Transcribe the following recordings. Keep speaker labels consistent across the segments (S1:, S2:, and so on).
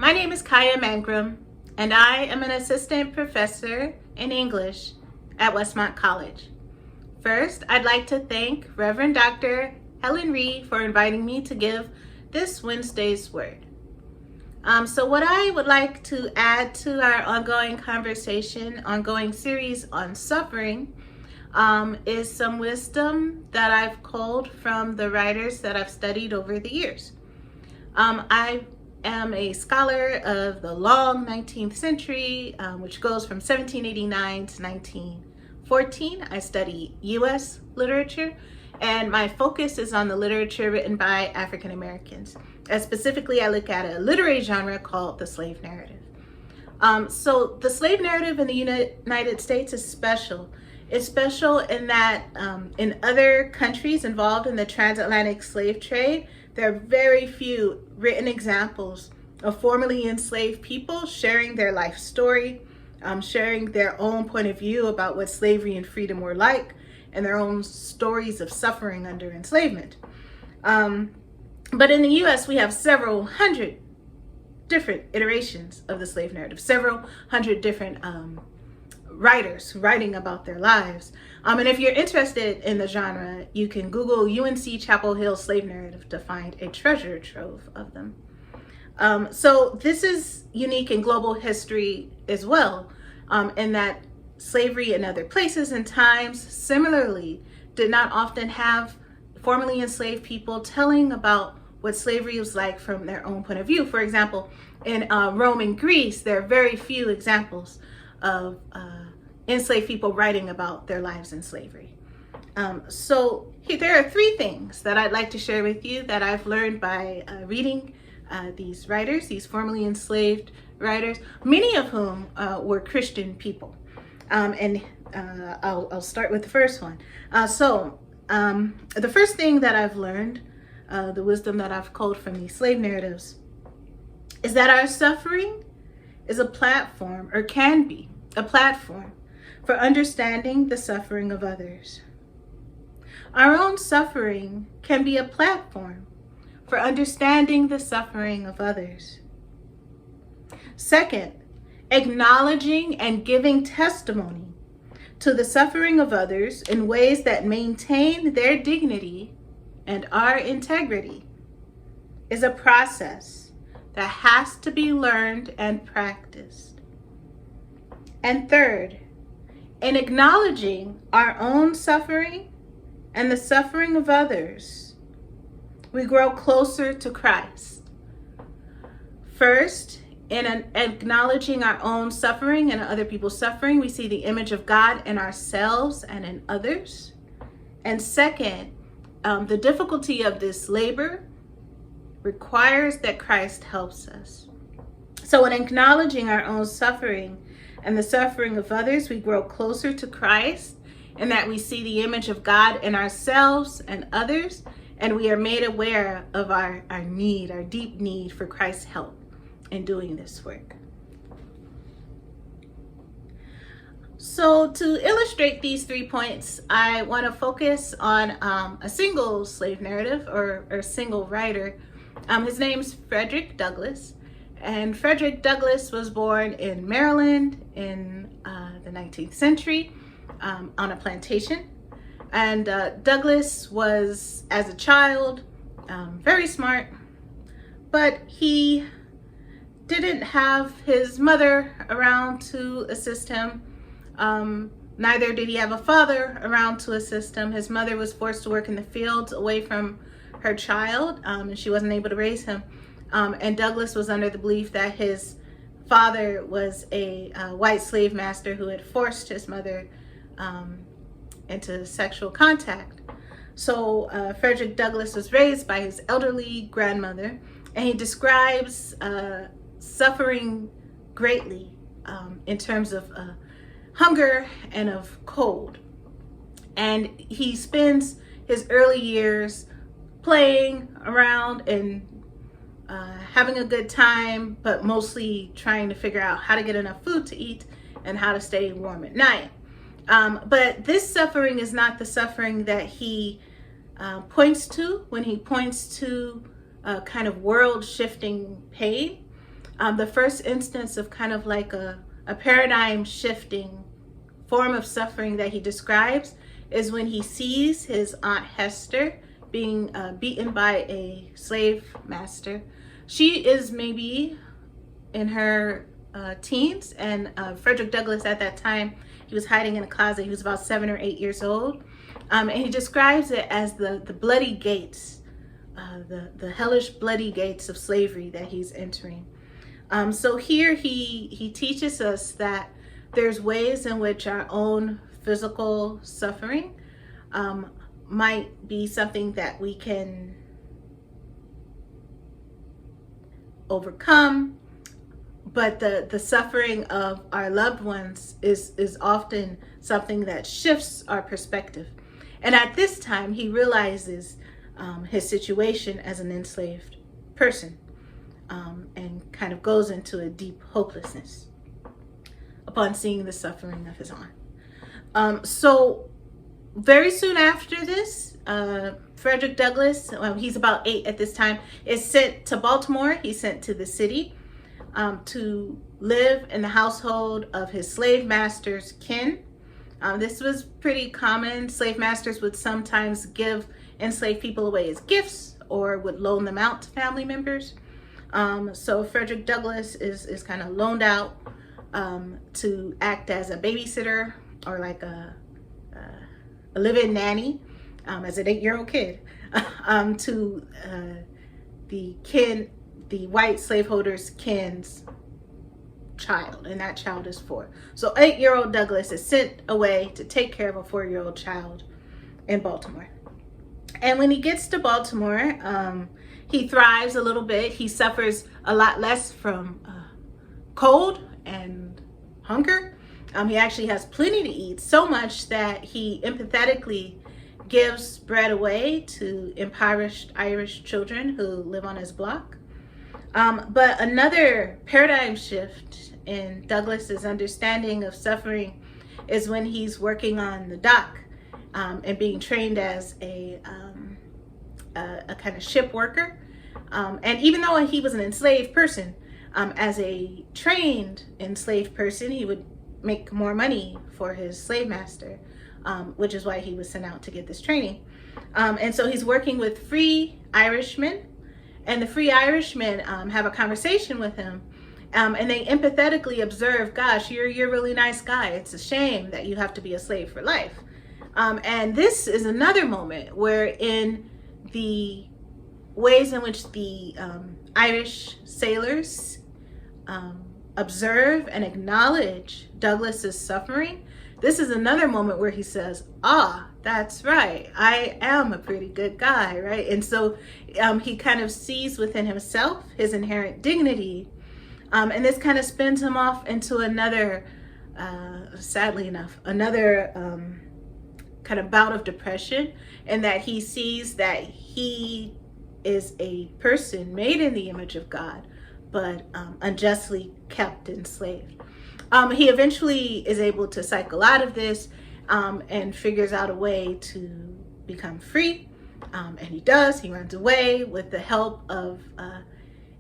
S1: My name is Kaya Mangrum, and I am an assistant professor in English at Westmont College. First, I'd like to thank Reverend Dr. Helen Reed for inviting me to give this Wednesday's word. So what I would like to add to our ongoing series on suffering, is some wisdom that I've culled from the writers that I've studied over the years. I am a scholar of the long 19th century, which goes from 1789 to 1914. I study U.S. literature, and my focus is on the literature written by African Americans. Specifically, I look at a literary genre called the slave narrative. So the slave narrative in the United States is special. It's special in that in other countries involved in the transatlantic slave trade, there are very few written examples of formerly enslaved people sharing their life story, sharing their own point of view about what slavery and freedom were like, and their own stories of suffering under enslavement. But in the U.S., we have several hundred different iterations of the slave narrative, several hundred different writers writing about their lives. And if you're interested in the genre, you can Google UNC Chapel Hill slave narrative to find a treasure trove of them. So this is unique in global history as well, in that slavery in other places and times similarly did not often have formerly enslaved people telling about what slavery was like from their own point of view. For example, in Rome and Greece, there are very few examples of enslaved people writing about their lives in slavery. So there are three things that I'd like to share with you that I've learned by reading these writers, these formerly enslaved writers, many of whom were Christian people. I'll start with the first one. The first thing that I've learned, the wisdom that I've culled from these slave narratives, is that our suffering is a platform, or can be a platform, for understanding the suffering of others. Our own suffering can be a platform for understanding the suffering of others. Second, acknowledging and giving testimony to the suffering of others in ways that maintain their dignity and our integrity is a process that has to be learned and practiced. And third, in acknowledging our own suffering and the suffering of others, we grow closer to Christ. First, in acknowledging our own suffering and other people's suffering, we see the image of God in ourselves and in others. And second, the difficulty of this labor requires that Christ helps us. So in acknowledging our own suffering and the suffering of others, we grow closer to Christ, in that we see the image of God in ourselves and others, and we are made aware of our need, our deep need for Christ's help in doing this work. So to illustrate these 3 points, I want to focus on a single slave narrative or single writer. His name's Frederick Douglass. And Frederick Douglass was born in Maryland in the 19th century on a plantation. And Douglass was, as a child, very smart, but he didn't have his mother around to assist him. Neither did he have a father around to assist him. His mother was forced to work in the fields away from her child, and she wasn't able to raise him. And Douglass was under the belief that his father was a white slave master who had forced his mother into sexual contact. So Frederick Douglass was raised by his elderly grandmother, and he describes suffering greatly in terms of hunger and of cold. And he spends his early years playing around and having a good time, but mostly trying to figure out how to get enough food to eat and how to stay warm at night. But this suffering is not the suffering that he points to when he points to kind of world-shifting pain. The first instance of kind of like a paradigm shifting form of suffering that he describes is when he sees his Aunt Hester being beaten by a slave master. She is maybe in her teens, and Frederick Douglass at that time, he was hiding in a closet. He was about 7 or 8 years old. And he describes it as the bloody gates, the hellish bloody gates of slavery that he's entering. So here he teaches us that there's ways in which our own physical suffering might be something that we can overcome, but the suffering of our loved ones is often something that shifts our perspective. And at this time, he realizes his situation as an enslaved person, and kind of goes into a deep hopelessness upon seeing the suffering of his aunt. So very soon after this, Frederick Douglass, he's about 8 at this time, is sent to Baltimore. He's sent to the city to live in the household of his slave master's kin. This was pretty common. Slave masters would sometimes give enslaved people away as gifts or would loan them out to family members. So Frederick Douglass is kind of loaned out to act as a babysitter or like a live-in nanny as an 8-year-old kid to the white slaveholder's kin's child, and that child is 4. So 8-year-old Douglass is sent away to take care of a 4-year-old child in Baltimore. And when he gets to Baltimore, he thrives a little bit. He suffers a lot less from cold and hunger. He actually has plenty to eat, so much that he empathetically gives bread away to impoverished Irish children who live on his block. But another paradigm shift in Douglass's understanding of suffering is when he's working on the dock and being trained as a kind of ship worker. And even though he was an enslaved person, as a trained enslaved person, he would make more money for his slave master, which is why he was sent out to get this training. And so he's working with free Irishmen, and the free Irishmen have a conversation with him, and they empathetically observe, gosh, you're a really nice guy. It's a shame that you have to be a slave for life. And this is another moment where in the ways in which the Irish sailors observe and acknowledge Douglass's suffering, this is another moment where he says, that's right, I am a pretty good guy, right? And so he kind of sees within himself his inherent dignity, and this kind of spins him off into another, sadly enough, another kind of bout of depression, and that he sees that he is a person made in the image of God, but unjustly kept enslaved. He eventually is able to cycle out of this and figures out a way to become free. And he does. He runs away with the help of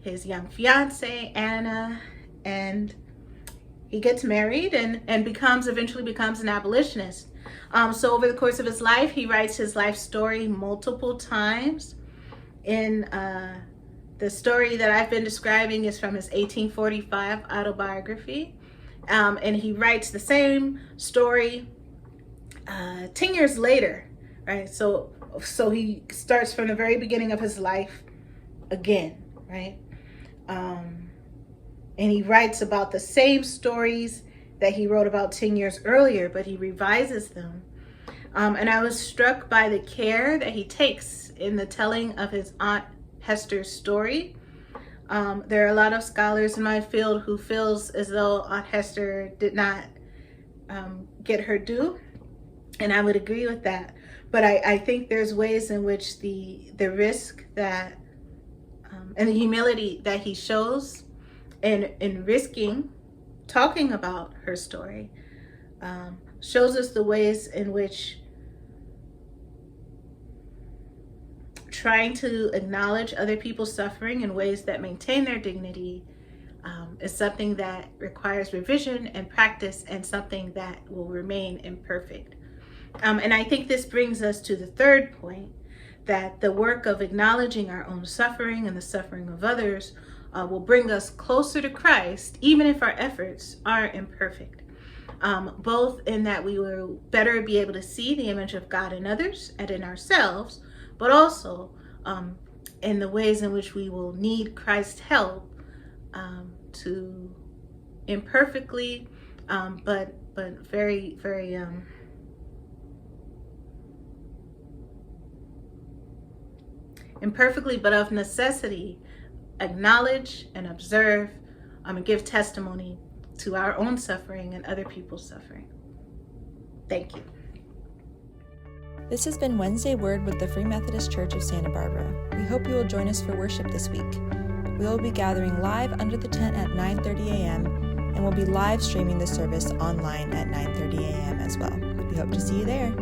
S1: his young fiance, Anna, and he gets married and eventually becomes an abolitionist. So over the course of his life, he writes his life story multiple times. In the story that I've been describing is from his 1845 autobiography. And he writes the same story 10 years later, right? So he starts from the very beginning of his life again, right? And he writes about the same stories that he wrote about 10 years earlier, but he revises them. And I was struck by the care that he takes in the telling of his Aunt Hester's story. There are a lot of scholars in my field who feels as though Aunt Hester did not get her due, and I would agree with that. But I think there's ways in which the risk that and the humility that he shows in risking talking about her story shows us the ways in which trying to acknowledge other people's suffering in ways that maintain their dignity It's something that requires revision and practice, and something that will remain imperfect. And I think this brings us to the third point, that the work of acknowledging our own suffering and the suffering of others will bring us closer to Christ, even if our efforts are imperfect. Both in that we will better be able to see the image of God in others and in ourselves, but also in the ways in which we will need Christ's help to imperfectly, but very, very imperfectly, but of necessity, acknowledge and observe and give testimony to our own suffering and other people's suffering. Thank you.
S2: This has been Wednesday Word with the Free Methodist Church of Santa Barbara. We hope you will join us for worship this week. We will be gathering live under the tent at 9:30 a.m. and we'll be live streaming the service online at 9:30 a.m. as well. We hope to see you there.